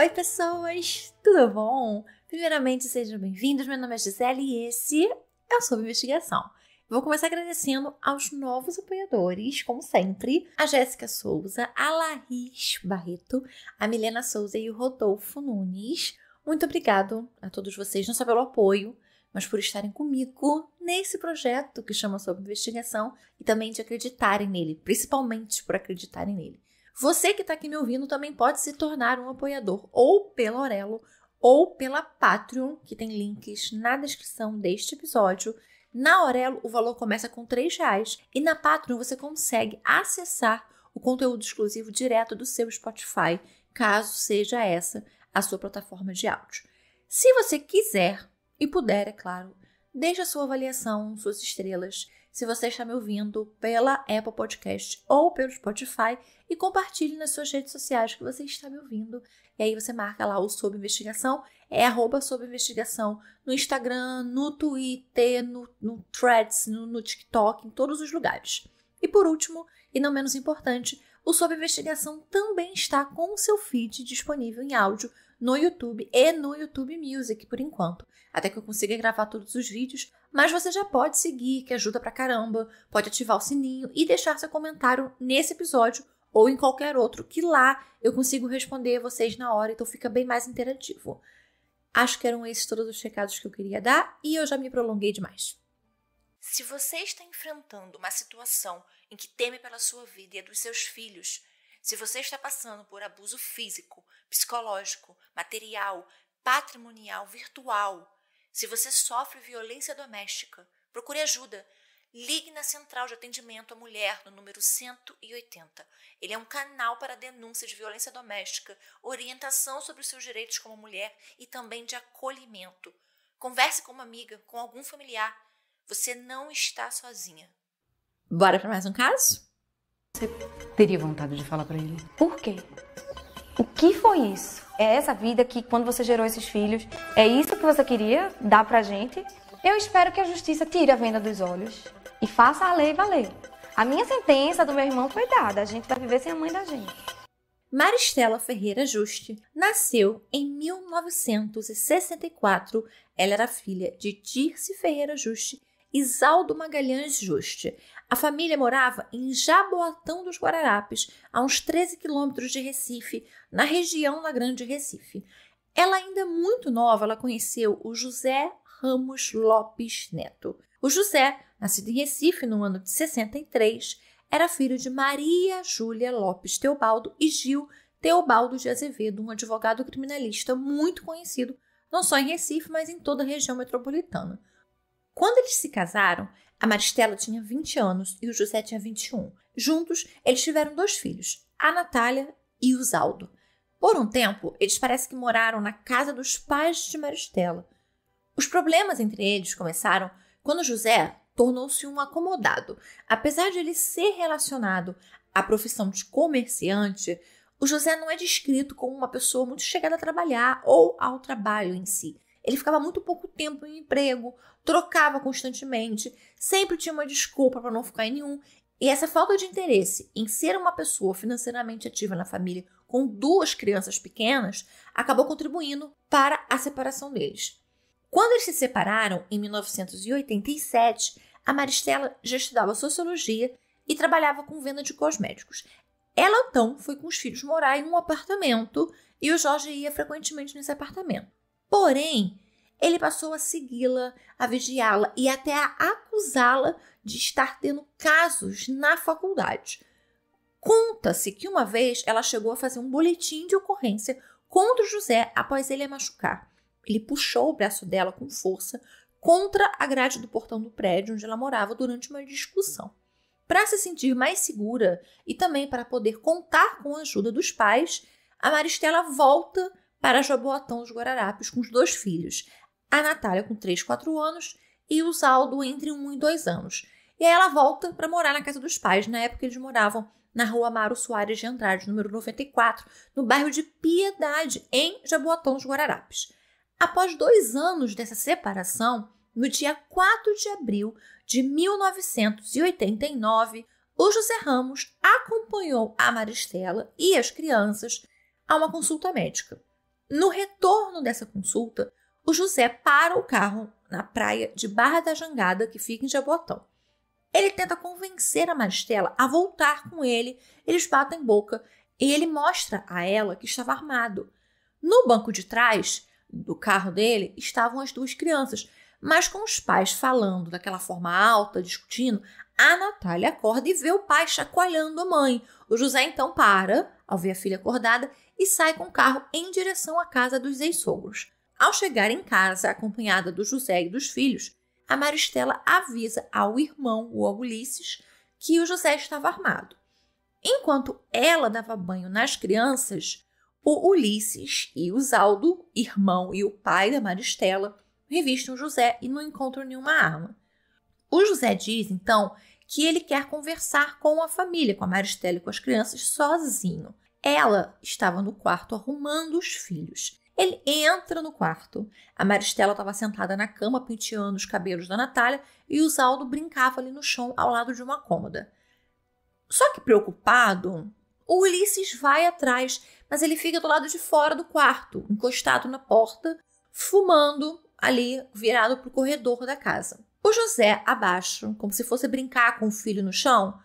Oi, pessoas! Tudo bom? Primeiramente, sejam bem-vindos. Meu nome é Gisele e esse é o Sob Investigação. Vou começar agradecendo aos novos apoiadores, como sempre, a Jéssica Souza, a Laís Barreto, a Milena Souza e o Rodolfo Nunes. Muito obrigado a todos vocês, não só pelo apoio, mas por estarem comigo nesse projeto que chama Sob Investigação e também de acreditarem nele, principalmente por acreditarem nele. Você que está aqui me ouvindo também pode se tornar um apoiador ou pela Aurelo ou pela Patreon, que tem links na descrição deste episódio. Na Aurelo, o valor começa com R$3 e na Patreon você consegue acessar o conteúdo exclusivo direto do seu Spotify, caso seja essa a sua plataforma de áudio. Se você quiser e puder, é claro, deixe a sua avaliação, suas estrelas, se você está me ouvindo pela Apple Podcast ou pelo Spotify, e compartilhe nas suas redes sociais que você está me ouvindo. E aí você marca lá o Sob Investigação, é @SobInvestigação no Instagram, no Twitter, no Threads, no TikTok, em todos os lugares. E por último, e não menos importante, o Sob Investigação também está com o seu feed disponível em áudio no YouTube e no YouTube Music, por enquanto, até que eu consiga gravar todos os vídeos, mas você já pode seguir, que ajuda pra caramba, pode ativar o sininho e deixar seu comentário nesse episódio ou em qualquer outro, que lá eu consigo responder vocês na hora, então fica bem mais interativo. Acho que eram esses todos os recados que eu queria dar e eu já me prolonguei demais. Se você está enfrentando uma situação em que teme pela sua vida e a dos seus filhos, se você está passando por abuso físico, psicológico, material, patrimonial, virtual, se você sofre violência doméstica, procure ajuda. Ligue na Central de Atendimento à Mulher no número 180. Ele é um canal para denúncia de violência doméstica, orientação sobre os seus direitos como mulher e também de acolhimento. Converse com uma amiga, com algum familiar. Você não está sozinha. Bora para mais um caso? Você teria vontade de falar pra ele? Por quê? O que foi isso? É essa vida que, quando você gerou esses filhos, é isso que você queria dar pra gente? Eu espero que a justiça tire a venda dos olhos e faça a lei valer. A minha sentença do meu irmão foi dada. A gente vai viver sem a mãe da gente. Maristela Ferreira Juste nasceu em 1964. Ela era filha de Dirce Ferreira Juste e Zaldo Magalhães Juste. A família morava em Jaboatão dos Guararapes, a uns 13 quilômetros de Recife, na região da Grande Recife. Ela ainda muito nova, ela conheceu o José Ramos Lopes Neto. O José, nascido em Recife no ano de 63, era filho de Maria Júlia Lopes Teobaldo e Gil Teobaldo de Azevedo, um advogado criminalista muito conhecido, não só em Recife, mas em toda a região metropolitana. Quando eles se casaram, a Maristela tinha 20 anos e o José tinha 21. Juntos, eles tiveram 2 filhos, a Natália e o Zaldo. Por um tempo, eles parece que moraram na casa dos pais de Maristela. Os problemas entre eles começaram quando José tornou-se um acomodado. Apesar de ele ser relacionado à profissão de comerciante, o José não é descrito como uma pessoa muito chegada a trabalhar ou ao trabalho em si. Ele ficava muito pouco tempo em emprego, trocava constantemente, sempre tinha uma desculpa para não ficar em nenhum. E essa falta de interesse em ser uma pessoa financeiramente ativa na família com 2 crianças pequenas acabou contribuindo para a separação deles. Quando eles se separaram, em 1987, a Maristela já estudava sociologia e trabalhava com venda de cosméticos. Ela, então, foi com os filhos morar em um apartamento e o Jorge ia frequentemente nesse apartamento. Porém, ele passou a segui-la, a vigiá-la e até a acusá-la de estar tendo casos na faculdade. Conta-se que uma vez ela chegou a fazer um boletim de ocorrência contra o José após ele a machucar. Ele puxou o braço dela com força contra a grade do portão do prédio onde ela morava durante uma discussão. Para se sentir mais segura e também para poder contar com a ajuda dos pais, a Maristela volta para Jaboatão dos Guararapes com os 2 filhos, a Natália com 3, 4 anos e o Zaldo entre 1 e 2 anos. E aí ela volta para morar na casa dos pais. Na época eles moravam na rua Amaro Soares de Andrade, número 94, no bairro de Piedade, em Jaboatão dos Guararapes. Após 2 anos dessa separação, no dia 4 de abril de 1989, o José Ramos acompanhou a Maristela e as crianças a uma consulta médica. No retorno dessa consulta, o José para o carro na praia de Barra da Jangada, que fica em Jaboatão. Ele tenta convencer a Maristela a voltar com ele, eles batem boca e ele mostra a ela que estava armado. No banco de trás do carro dele estavam as duas crianças, mas com os pais falando daquela forma alta, discutindo, a Natália acorda e vê o pai chacoalhando a mãe. O José então para, ao ver a filha acordada, e sai com o carro em direção à casa dos ex-sogros. Ao chegar em casa, acompanhada do José e dos filhos, a Maristela avisa ao irmão, o Ulisses, que o José estava armado. Enquanto ela dava banho nas crianças, o Ulisses e o Zaldo, irmão e o pai da Maristela, revistam o José e não encontram nenhuma arma. O José diz, então, que ele quer conversar com a família, com a Maristela e com as crianças, sozinho. Ela estava no quarto arrumando os filhos. Ele entra no quarto. A Maristela estava sentada na cama, penteando os cabelos da Natália, e o Zaldo brincava ali no chão, ao lado de uma cômoda. Só que preocupado, o Ulisses vai atrás, mas ele fica do lado de fora do quarto, encostado na porta, fumando ali, virado para o corredor da casa. O José abaixa, como se fosse brincar com o filho no chão,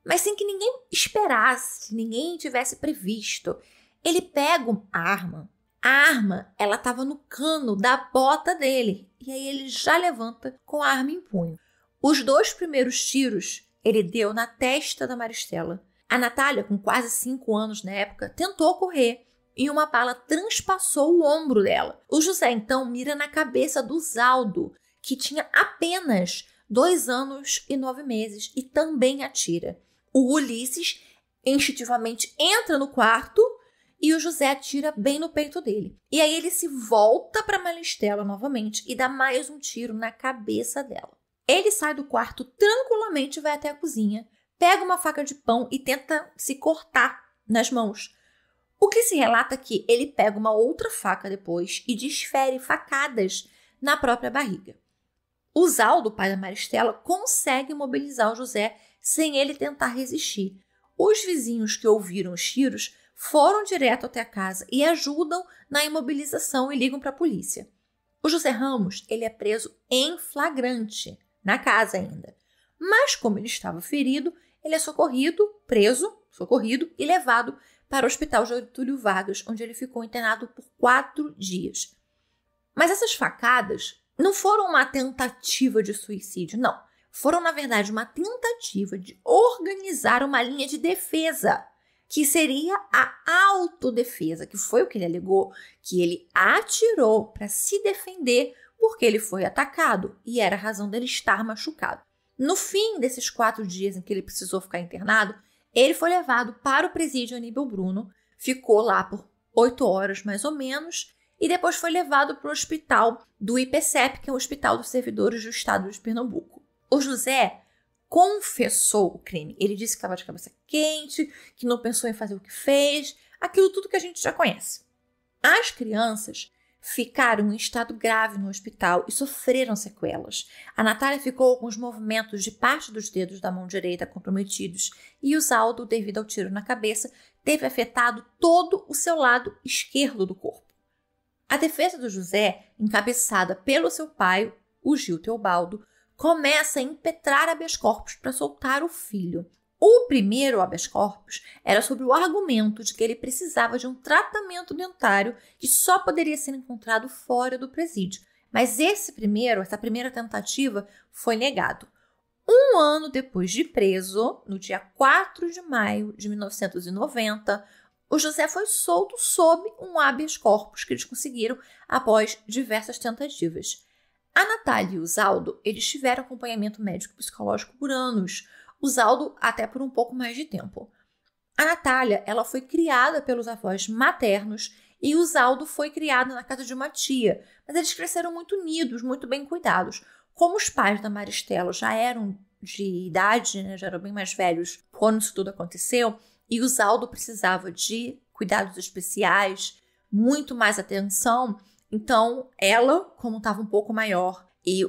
mas sem que ninguém esperasse, ninguém tivesse previsto. Ele pega a arma. A arma, ela estava no cano da bota dele. E aí ele já levanta com a arma em punho. Os 2 primeiros tiros ele deu na testa da Maristela. A Natália, com quase 5 anos na época, tentou correr e uma bala transpassou o ombro dela. O José, então, mira na cabeça do Zaldo, que tinha apenas 2 anos e 9 meses, e também atira. O Ulisses instintivamente entra no quarto e o José atira bem no peito dele. E aí ele se volta para Maristela novamente e dá mais um tiro na cabeça dela. Ele sai do quarto tranquilamente e vai até a cozinha, pega uma faca de pão e tenta se cortar nas mãos. O que se relata é que ele pega uma outra faca depois e desfere facadas na própria barriga. O Zaldo, pai da Maristela, consegue mobilizar o José sem ele tentar resistir. Os vizinhos que ouviram os tiros foram direto até a casa e ajudam na imobilização e ligam para a polícia. O José Ramos, ele é preso em flagrante, na casa ainda. Mas como ele estava ferido, ele é socorrido e levado para o Hospital Getúlio Vargas, onde ele ficou internado por 4 dias. Mas essas facadas não foram uma tentativa de suicídio, não. Foram, na verdade, uma tentativa de organizar uma linha de defesa, que seria a autodefesa, que foi o que ele alegou, que ele atirou para se defender porque ele foi atacado e era a razão dele estar machucado. No fim desses 4 dias em que ele precisou ficar internado, ele foi levado para o presídio Aníbal Bruno, ficou lá por 8 horas mais ou menos, e depois foi levado para o hospital do IPCEP, que é o Hospital dos Servidores do Estado de Pernambuco. O José confessou o crime. Ele disse que estava de cabeça quente, que não pensou em fazer o que fez, aquilo tudo que a gente já conhece. As crianças ficaram em estado grave no hospital e sofreram sequelas. A Natália ficou com os movimentos de parte dos dedos da mão direita comprometidos e o Zaldo, devido ao tiro na cabeça, teve afetado todo o seu lado esquerdo do corpo. A defesa do José, encabeçada pelo seu pai, o Gil Teobaldo, começa a impetrar habeas corpus para soltar o filho. O primeiro habeas corpus era sobre o argumento de que ele precisava de um tratamento dentário que só poderia ser encontrado fora do presídio. Mas essa primeira tentativa foi negado. 1 ano depois de preso, no dia 4 de maio de 1990, o José foi solto sob um habeas corpus que eles conseguiram após diversas tentativas. A Natália e o Zaldo, eles tiveram acompanhamento médico e psicológico por anos. O Zaldo até por um pouco mais de tempo. A Natália, ela foi criada pelos avós maternos e o Zaldo foi criado na casa de uma tia. Mas eles cresceram muito unidos, muito bem cuidados. Como os pais da Maristela já eram de idade, né, já eram bem mais velhos quando isso tudo aconteceu, e o Zaldo precisava de cuidados especiais, muito mais atenção, então ela, como estava um pouco maior e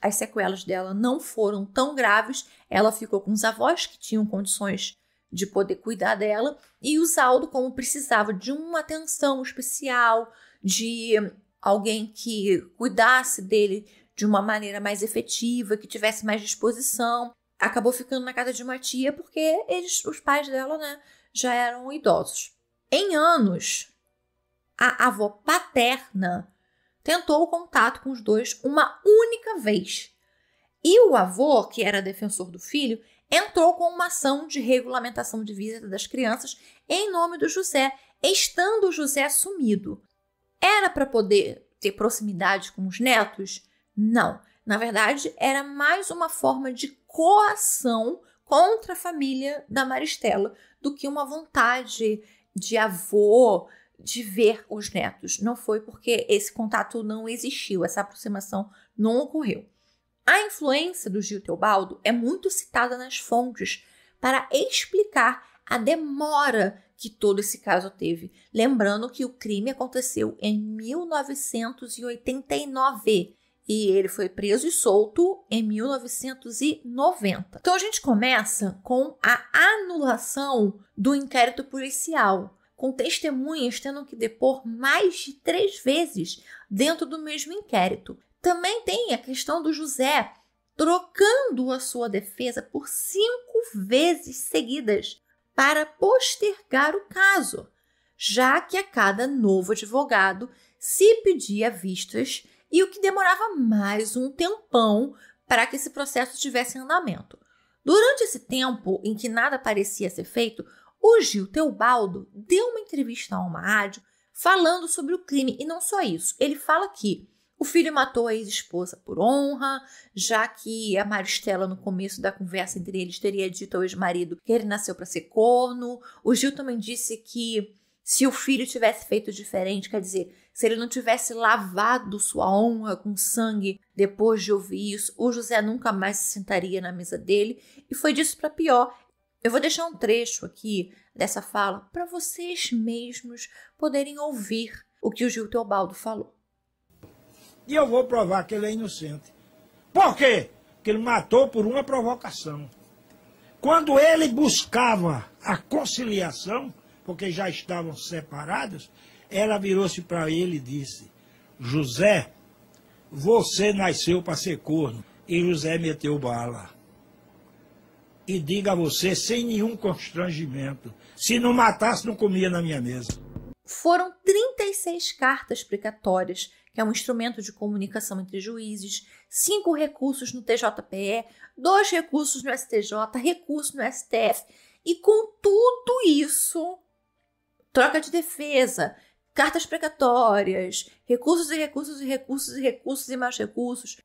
as sequelas dela não foram tão graves, ela ficou com os avós que tinham condições de poder cuidar dela, e o Zaldo, como precisava de uma atenção especial, de alguém que cuidasse dele de uma maneira mais efetiva, que tivesse mais disposição, acabou ficando na casa de uma tia porque os pais dela, né, já eram idosos. Em anos, a avó paterna tentou o contato com os dois uma única vez. E o avô, que era defensor do filho, entrou com uma ação de regulamentação de visita das crianças em nome do José, estando o José sumido. Era para poder ter proximidade com os netos? Não. Na verdade, era mais uma forma de coação contra a família da Maristela do que uma vontade de avô de ver os netos. Não foi porque esse contato não existiu, essa aproximação não ocorreu. A influência do Gil Teobaldo é muito citada nas fontes para explicar a demora que todo esse caso teve. Lembrando que o crime aconteceu em 1989 e ele foi preso e solto em 1990. Então a gente começa com a anulação do inquérito policial, com testemunhas tendo que depor mais de 3 vezes dentro do mesmo inquérito. Também tem a questão do José trocando a sua defesa por 5 vezes seguidas para postergar o caso, já que a cada novo advogado se pedia vistas e o que demorava mais um tempão para que esse processo tivesse andamento. Durante esse tempo em que nada parecia ser feito, o Gil Teobaldo deu uma entrevista a uma rádio falando sobre o crime, e não só isso, ele fala que o filho matou a ex-esposa por honra, já que a Maristela, no começo da conversa entre eles, teria dito ao ex-marido que ele nasceu para ser corno. O Gil também disse que se o filho tivesse feito diferente, quer dizer, se ele não tivesse lavado sua honra com sangue depois de ouvir isso, o José nunca mais se sentaria na mesa dele, e foi disso para pior. Eu vou deixar um trecho aqui dessa fala para vocês mesmos poderem ouvir o que o Gil Teobaldo falou. E eu vou provar que ele é inocente. Por quê? Porque ele matou por uma provocação. Quando ele buscava a conciliação, porque já estavam separados, ela virou-se para ele e disse: José, você nasceu para ser corno. E José meteu bala. E diga a você, sem nenhum constrangimento, se não matasse, não comia na minha mesa. Foram 36 cartas precatórias, que é um instrumento de comunicação entre juízes, 5 recursos no TJPE, 2 recursos no STJ, recurso no STF. E com tudo isso, troca de defesa, cartas precatórias, recursos e recursos e recursos e recursos e mais recursos.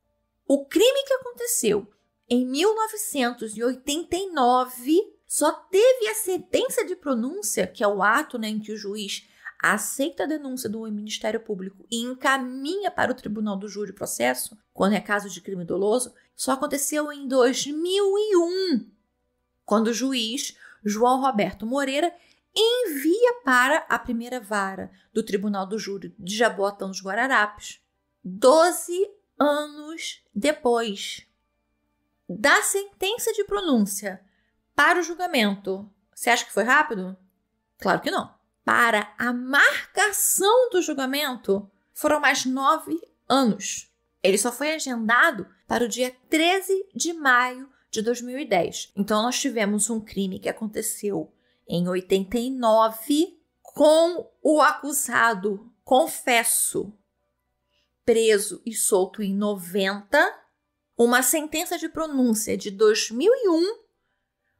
O crime que aconteceu em 1989 só teve a sentença de pronúncia, que é o ato, né, em que o juiz aceita a denúncia do Ministério Público e encaminha para o Tribunal do Júri processo, quando é caso de crime doloso, só aconteceu em 2001, quando o juiz João Roberto Moreira envia para a primeira vara do Tribunal do Júri de Jaboatão dos Guararapes, 12 anos depois da sentença de pronúncia para o julgamento. Você acha que foi rápido? Claro que não. Para a marcação do julgamento, foram mais 9 anos. Ele só foi agendado para o dia 13 de maio de 2010. Então, nós tivemos um crime que aconteceu em 89, com o acusado, confesso, preso e solto em 90, uma sentença de pronúncia de 2001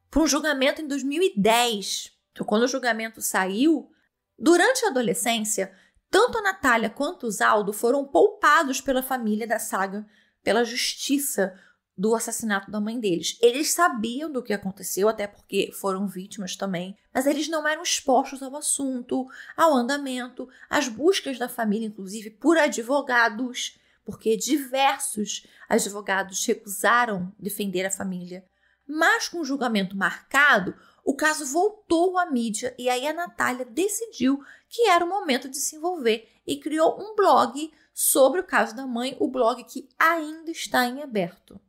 para um julgamento em 2010. Então, quando o julgamento saiu, durante a adolescência, tanto a Natália quanto o Zaldo foram poupados pela família da Saga pela justiça do assassinato da mãe deles. Eles sabiam do que aconteceu, até porque foram vítimas também, mas eles não eram expostos ao assunto, ao andamento, às buscas da família, inclusive por advogados, porque diversos advogados recusaram defender a família. Mas com o julgamento marcado, o caso voltou à mídia e aí a Natália decidiu que era o momento de se envolver e criou um blog sobre o caso da mãe, o blog que ainda está em aberto.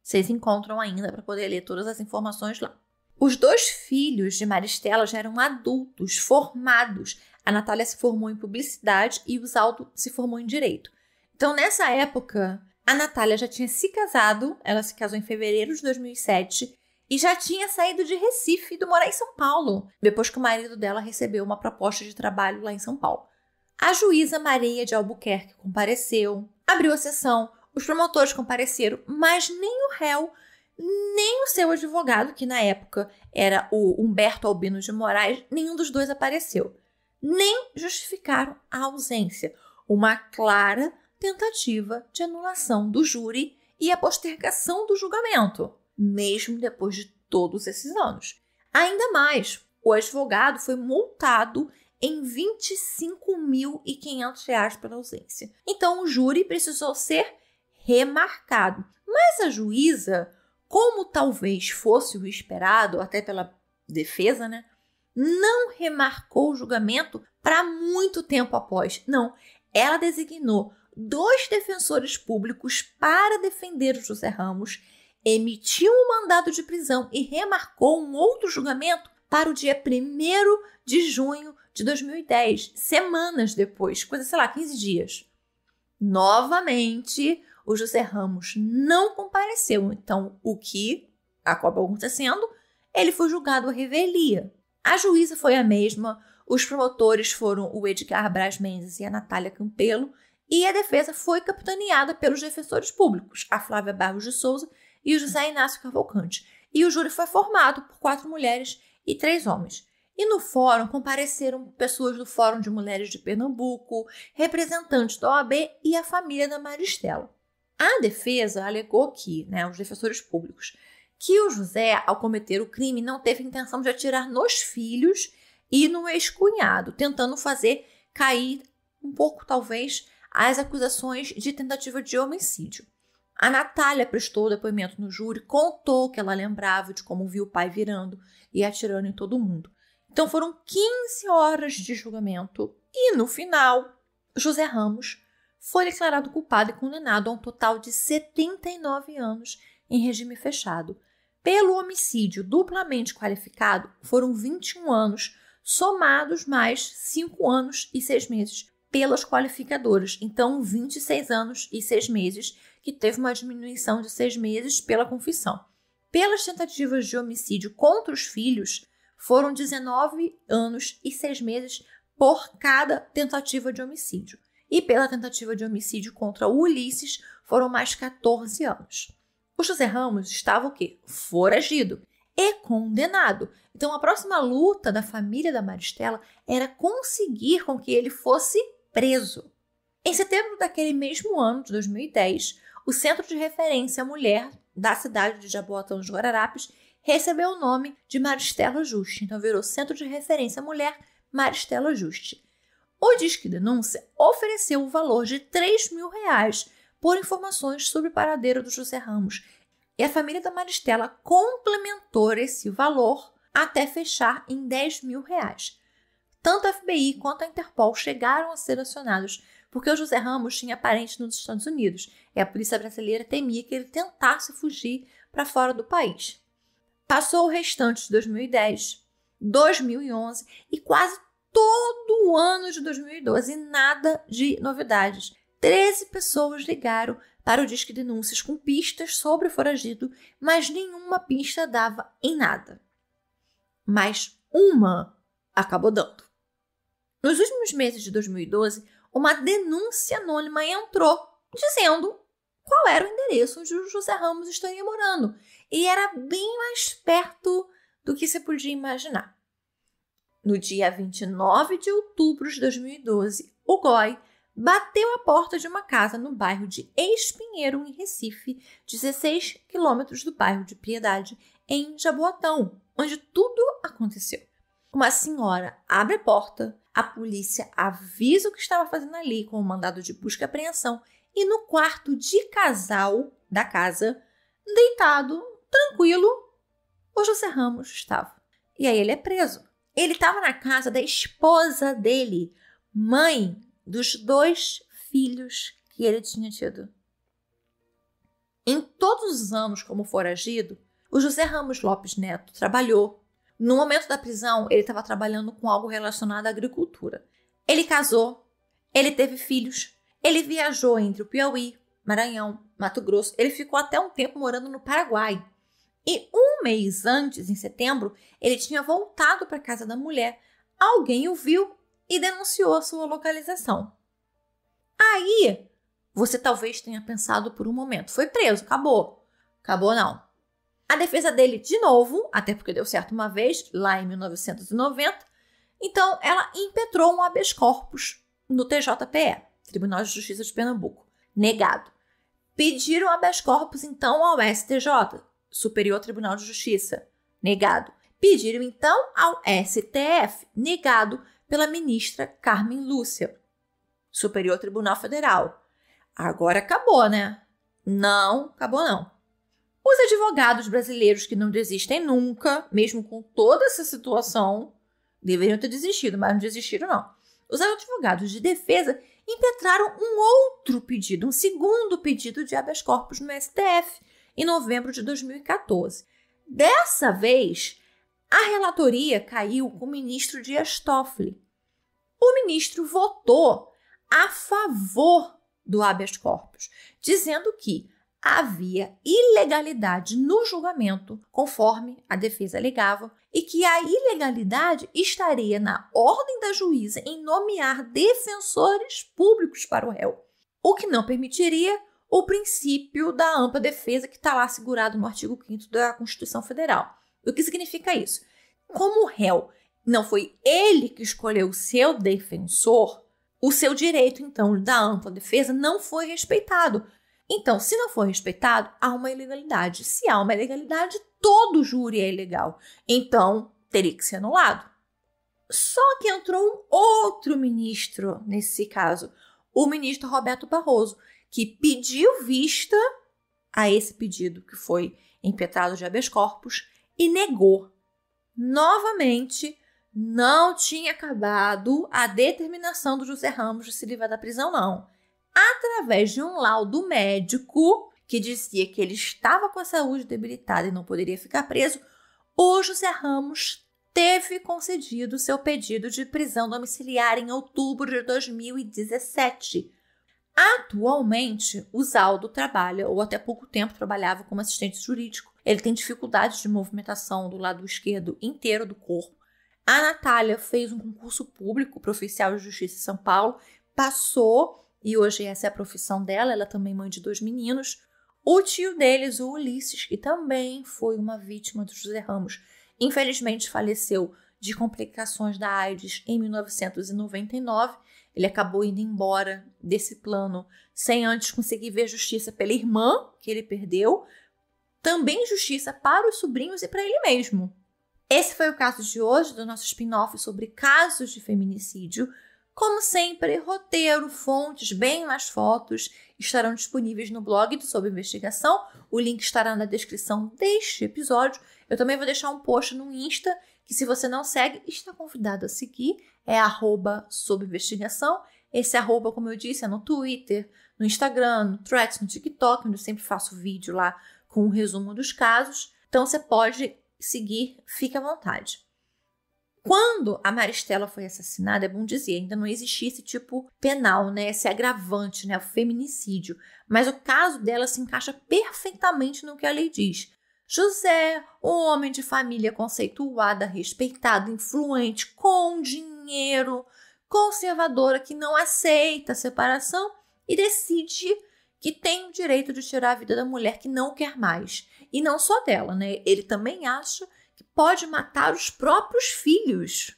Vocês encontram ainda para poder ler todas as informações lá. Os 2 filhos de Maristela já eram adultos, formados. A Natália se formou em publicidade e o Zaldo se formou em direito. Então, nessa época, a Natália já tinha se casado, ela se casou em fevereiro de 2007 e já tinha saído de Recife e ido morar em São Paulo, depois que o marido dela recebeu uma proposta de trabalho lá em São Paulo. A juíza Maria de Albuquerque compareceu, abriu a sessão, os promotores compareceram, mas nem o réu, nem o seu advogado, que na época era o Humberto Albino de Moraes, nenhum dos 2 apareceu. Nem justificaram a ausência. Uma clara tentativa de anulação do júri e a postergação do julgamento, mesmo depois de todos esses anos. Ainda mais, o advogado foi multado em R$ 25.500 pela ausência. Então, o júri precisou ser remarcado. Mas a juíza, como talvez fosse o esperado, até pela defesa, né, não remarcou o julgamento para muito tempo após. Não, ela designou 2 defensores públicos para defender o José Ramos, emitiu um mandado de prisão e remarcou um outro julgamento para o dia 1º de junho de 2010, semanas depois, coisa, 15 dias. Novamente, o José Ramos não compareceu. Então, o que acabou acontecendo? Ele foi julgado à revelia. A juíza foi a mesma, os promotores foram o Edgar Braz Mendes e a Natália Campelo, e a defesa foi capitaneada pelos defensores públicos, a Flávia Barros de Souza e o José Inácio Cavalcante. E o júri foi formado por 4 mulheres e 3 homens. E no fórum compareceram pessoas do Fórum de Mulheres de Pernambuco, representantes da OAB e a família da Maristela. A defesa alegou que, os defensores públicos, que o José, ao cometer o crime, não teve intenção de atirar nos filhos e no ex-cunhado, tentando fazer cair um pouco, talvez, as acusações de tentativa de homicídio. A Natália prestou depoimento no júri, contou que ela lembrava de como viu o pai virando e atirando em todo mundo. Então foram 15 horas de julgamento e, no final, José Ramos foi declarado culpado e condenado a um total de 79 anos em regime fechado. Pelo homicídio duplamente qualificado, foram 21 anos, somados mais 5 anos e 6 meses pelas qualificadoras. Então, 26 anos e 6 meses, que teve uma diminuição de 6 meses pela confissão. Pelas tentativas de homicídio contra os filhos, foram 19 anos e 6 meses por cada tentativa de homicídio. E pela tentativa de homicídio contra o Ulisses, foram mais 14 anos. O José Ramos estava o quê? Foragido e condenado. Então, a próxima luta da família da Maristela era conseguir com que ele fosse preso. Em setembro daquele mesmo ano, de 2010, o Centro de Referência à Mulher da cidade de Jaboatão dos Guararapes recebeu o nome de Maristela Juste. Então, virou Centro de Referência à Mulher Maristela Juste. O Disque Denúncia ofereceu o valor de R$3.000 por informações sobre o paradeiro do José Ramos. E a família da Maristela complementou esse valor até fechar em R$10.000. Tanto a FBI quanto a Interpol chegaram a ser acionados porque o José Ramos tinha parentes nos Estados Unidos e a polícia brasileira temia que ele tentasse fugir para fora do país. Passou o restante de 2010, 2011 e quase todo o ano de 2012 e nada de novidades. 13 pessoas ligaram para o Disque Denúncias com pistas sobre o foragido, mas nenhuma pista dava em nada. Mas uma acabou dando. Nos últimos meses de 2012, uma denúncia anônima entrou dizendo qual era o endereço onde o José Ramos estaria morando. E era bem mais perto do que se podia imaginar. No dia 29 de outubro de 2012, o GOI bateu a porta de uma casa no bairro de Espinheiro, em Recife, 16 quilômetros do bairro de Piedade, em Jaboatão, onde tudo aconteceu. Uma senhora abre a porta, a polícia avisa o que estava fazendo ali com o mandado de busca e apreensão e no quarto de casal da casa, deitado, tranquilo, o José Ramos estava. E aí ele é preso. Ele estava na casa da esposa dele, mãe dos 2 filhos que ele tinha tido. Em todos os anos como foragido, O José Ramos Lopes Neto trabalhou. No momento da prisão, ele estava trabalhando com algo relacionado à agricultura. Ele casou, ele teve filhos, ele viajou entre o Piauí, Maranhão, Mato Grosso. Ele ficou até um tempo morando no Paraguai. E um mês antes, em setembro, ele tinha voltado para a casa da mulher. Alguém o viu e denunciou a sua localização. Aí, você talvez tenha pensado por um momento, foi preso, acabou. Acabou não. A defesa dele, de novo, até porque deu certo uma vez, lá em 1990, então ela impetrou um habeas corpus no TJPE, Tribunal de Justiça de Pernambuco. Negado. Pediram habeas corpus, então, ao STJ, Superior Tribunal de Justiça. Negado. Pediram, então, ao STF. Negado pela ministra Carmen Lúcia, Superior Tribunal Federal. Agora acabou, né? Não, acabou não. Os advogados brasileiros que não desistem nunca, mesmo com toda essa situação, deveriam ter desistido, mas não desistiram não. Os advogados de defesa impetraram um outro pedido, um segundo pedido de habeas corpus no STF, em novembro de 2014. Dessa vez, a relatoria caiu com o ministro Dias Toffoli. O ministro votou a favor do habeas corpus, dizendo que havia ilegalidade no julgamento, conforme a defesa alegava, e que a ilegalidade estaria na ordem da juíza em nomear defensores públicos para o réu, o que não permitiria o princípio da ampla defesa que está lá assegurado no artigo 5º da Constituição Federal. O que significa isso? Como o réu não foi ele que escolheu o seu defensor, o seu direito, então, da ampla defesa não foi respeitado. Então, se não for respeitado, há uma ilegalidade. Se há uma ilegalidade, todo júri é ilegal. Então, teria que ser anulado. Só que entrou um outro ministro nesse caso, o ministro Roberto Barroso, que pediu vista a esse pedido que foi impetrado de habeas corpus e negou. Novamente, não tinha acabado a determinação do José Ramos de se livrar da prisão, não. Através de um laudo médico que dizia que ele estava com a saúde debilitada e não poderia ficar preso, o José Ramos teve concedido seu pedido de prisão domiciliar em outubro de 2017. Atualmente, o Zaldo trabalha, ou até pouco tempo trabalhava como assistente jurídico. Ele tem dificuldades de movimentação do lado esquerdo inteiro do corpo. A Natália fez um concurso público para oficial de justiça em São Paulo, passou, e hoje essa é a profissão dela, ela é também mãe de 2 meninos. O tio deles, o Ulisses, que também foi uma vítima do José Ramos, infelizmente faleceu de complicações da AIDS em 1999. Ele acabou indo embora desse plano sem antes conseguir ver justiça pela irmã, que ele perdeu, também justiça para os sobrinhos e para ele mesmo. Esse foi o caso de hoje do nosso spin-off sobre casos de feminicídio. Como sempre, roteiro, fontes, bem mais fotos estarão disponíveis no blog do Sob Investigação. O link estará na descrição deste episódio. Eu também vou deixar um post no Insta, que se você não segue, está convidado a seguir. É @sobinvestigação. Esse @, como eu disse, é no Twitter, no Instagram, no Threads, no TikTok, onde eu sempre faço vídeo lá com um resumo dos casos. Então você pode seguir, fique à vontade. Quando a Maristela foi assassinada, é bom dizer, ainda não existia esse tipo penal, né? Esse agravante, né? O feminicídio. Mas o caso dela se encaixa perfeitamente no que a lei diz. José, um homem de família conceituada, respeitado, influente, com dinheiro, conservadora, que não aceita a separação e decide que tem o direito de tirar a vida da mulher que não quer mais. E não só dela, né? Ele também acha que pode matar os próprios filhos.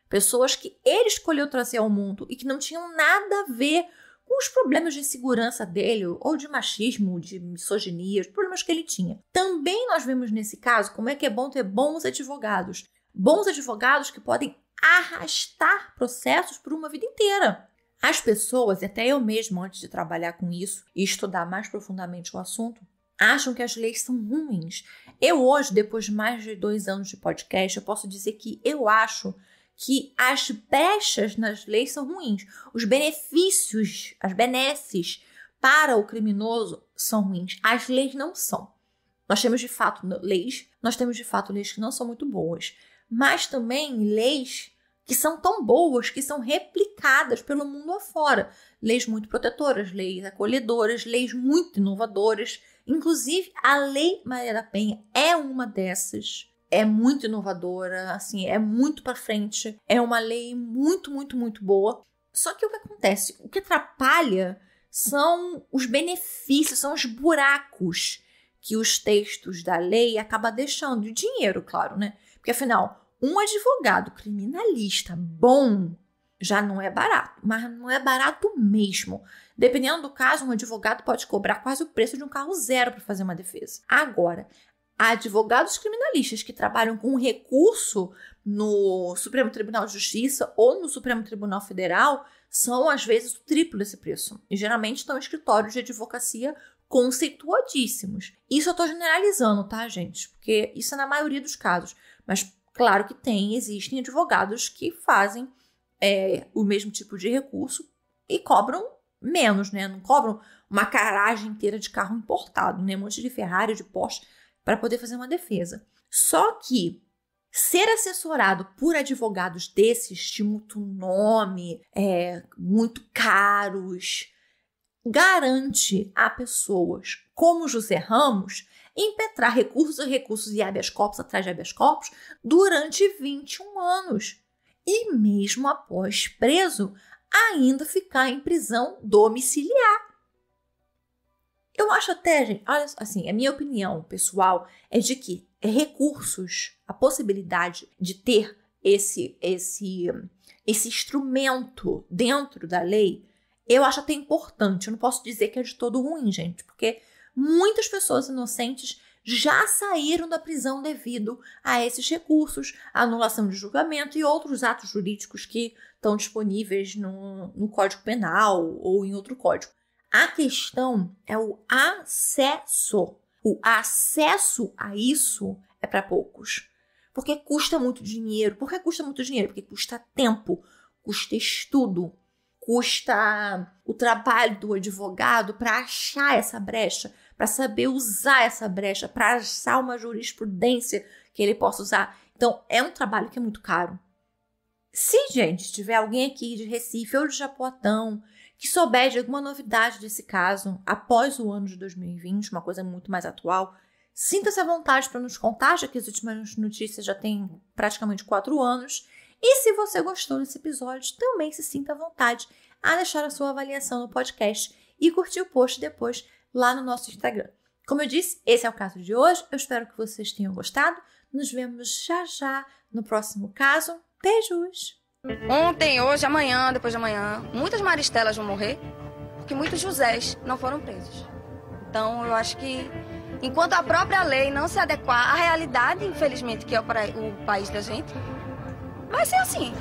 Pessoas que ele escolheu trazer ao mundo e que não tinham nada a ver com os problemas de insegurança dele, ou de machismo, de misoginia, os problemas que ele tinha. Também nós vemos nesse caso como é que é bom ter bons advogados. Bons advogados que podem arrastar processos por uma vida inteira. As pessoas, e até eu mesmo antes de trabalhar com isso e estudar mais profundamente o assunto, acham que as leis são ruins. Eu hoje, depois de mais de 2 anos de podcast, eu posso dizer que eu acho que as brechas nas leis são ruins. Os benefícios, as benesses para o criminoso são ruins. As leis não são. Nós temos de fato leis que não são muito boas, mas também leis que são tão boas que são replicadas pelo mundo afora. Leis muito protetoras, leis acolhedoras, leis muito inovadoras. Inclusive, a Lei Maria da Penha é uma dessas. É muito inovadora, assim, é muito para frente. É uma lei muito, muito, muito boa. Só que o que acontece? O que atrapalha são os benefícios, são os buracos que os textos da lei acabam deixando. E dinheiro, claro, né? Porque, afinal, um advogado criminalista bom já não é barato, mas não é barato mesmo. Dependendo do caso, um advogado pode cobrar quase o preço de um carro zero para fazer uma defesa. Agora, advogados criminalistas que trabalham com recurso no Supremo Tribunal de Justiça ou no Supremo Tribunal Federal são, às vezes, o triplo desse preço. E, geralmente, estão em escritórios de advocacia conceituadíssimos. Isso eu estou generalizando, tá, gente? Porque isso é na maioria dos casos. Mas, claro que existem advogados que fazem o mesmo tipo de recurso e cobram menos, né? Não cobram uma caragem inteira de carro importado, né? Um monte de Ferrari, de Porsche, para poder fazer uma defesa. Só que ser assessorado por advogados desses, de muito nome, muito caros, garante a pessoas como José Ramos impetrar recursos e habeas corpus atrás de habeas corpus durante 21 anos. E mesmo após preso, ainda ficar em prisão domiciliar. Eu acho até, gente, olha, assim, a minha opinião pessoal é de que recursos, a possibilidade de ter esse instrumento dentro da lei, eu acho até importante. Eu não posso dizer que é de todo ruim, gente, porque muitas pessoas inocentes já saíram da prisão devido a esses recursos, a anulação de julgamento e outros atos jurídicos que estão disponíveis no Código Penal ou em outro código. A questão é o acesso. O acesso a isso é para poucos. Porque custa muito dinheiro. Por que custa muito dinheiro? Porque custa tempo, custa estudo, custa o trabalho do advogado para achar essa brecha, para saber usar essa brecha, para achar uma jurisprudência que ele possa usar. Então, é um trabalho que é muito caro. Se, gente, tiver alguém aqui de Recife ou de Japoatão que souber de alguma novidade desse caso após o ano de 2020, uma coisa muito mais atual, sinta-se à vontade para nos contar, já que as últimas notícias já têm praticamente 4 anos. E se você gostou desse episódio, também se sinta à vontade a deixar a sua avaliação no podcast e curtir o post depois lá no nosso Instagram. Como eu disse, esse é o caso de hoje. Eu espero que vocês tenham gostado. Nos vemos já no próximo caso. Beijos! Ontem, hoje, amanhã, depois de amanhã, muitas Maristelas vão morrer porque muitos Josés não foram presos. Então, eu acho que enquanto a própria lei não se adequar à realidade, infelizmente, que é o país da gente, vai ser assim.